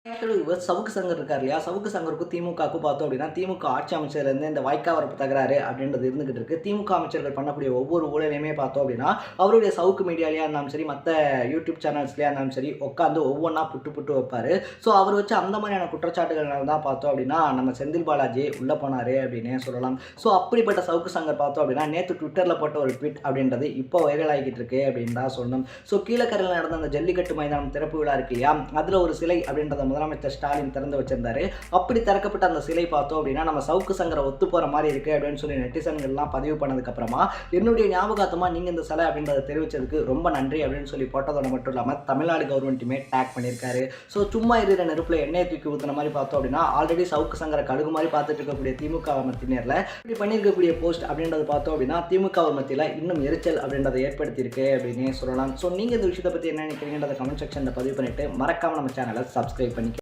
இவர் சவுக்கு சங்கர் இருக்கார் இல்லையா, சவுக்கு சங்கருக்கும் திமுகவுக்கும் பார்த்தோம் அப்படின்னா, திமுக ஆட்சி அமைச்சர்லேருந்து இந்த வாய்க்கா வரப்பு தகராறு அப்படின்றது இருந்துகிட்டு இருக்கு. திமுக அமைச்சர்கள் பண்ணக்கூடிய ஒவ்வொரு ஊழலையுமே பார்த்தோம் அப்படின்னா, அவருடைய சவுக்கு மீடியாலையா இருந்தாலும் சரி, மற்ற யூடியூப் சேனல்ஸ்லையா இருந்தாலும் சரி, உட்காந்து ஒவ்வொன்றா புட்டு புட்டு வைப்பார். ஸோ அவர் வச்சு அந்த மாதிரியான குற்றச்சாட்டுகள் தான் பார்த்தோம் அப்படின்னா, நம்ம செந்தில் பாலாஜி உள்ளே போனார் அப்படின்னே சொல்லலாம். ஸோ அப்படிப்பட்ட சவுக்கு சங்கர் பார்த்தோம் அப்படின்னா, நேற்று ட்விட்டரில் போட்ட ஒரு ட்வீட் அப்படின்றது இப்போ வைரல் ஆகிக்கிட்டு இருக்கு அப்படின்னு தான் சொல்லணும். ஸோ கீழக்கரையில் நடந்த அந்த ஜல்லிக்கட்டு மைதானம் திறப்பு விழா இருக்கு இல்லையா, அதில் ஒரு சிலை அப்படின்றத முதலமைச்சர் ஸ்டாலின் திறந்து வச்சிருந்தாரு. அப்படி திறக்கப்பட்ட அந்த சிலை பார்த்தோம் அப்படின்னா, நம்ம சவுக்கு சங்கரை ஒத்து போற மாதிரி இருக்கு அப்படின்னு சொல்லி நெட்டிசன்கள்லாம் பதிவு பண்ணதுக்கு அப்புறமா, என்னுடைய ஞாபகார்த்தமா நீங்க இந்த சிலை அப்படின்றத தெரிவிச்சதுக்கு ரொம்ப நன்றி அப்படின்னு சொல்லி போட்டதோட மட்டும் இல்லாம தமிழ்நாடு கவர்மெண்ட்டுமே டேக் பண்ணியிருக்காரு. ஸோ சும்மா இருக்கிற நெருப்புல எண்ணெயை தூக்கி ஊத்துன மாதிரி பார்த்தோம் அப்படின்னா, ஆல்ரெடி சவுக்கு சங்கரை கடுகு மாதிரி பார்த்துட்டு இருக்கக்கூடிய திமுக மத்தியினர்ல இப்படி பண்ணியிருக்கக்கூடிய போஸ்ட் அப்படின்றது பார்த்தோம் அப்படின்னா, திமுக மத்தியில் இன்னும் எரிச்சல் அப்படின்றத ஏற்படுத்தியிருக்கு அப்படின்னே சொல்லலாம். ஸோ நீங்க இந்த விஷயத்தை பத்தி என்ன நினைக்கிறீங்கன்றத கமெண்ட் செக்ஷன்ல பதிவு பண்ணிட்டு மறக்காம நம்ம சேனலை சப்ஸ்கிரைப் பண்ணி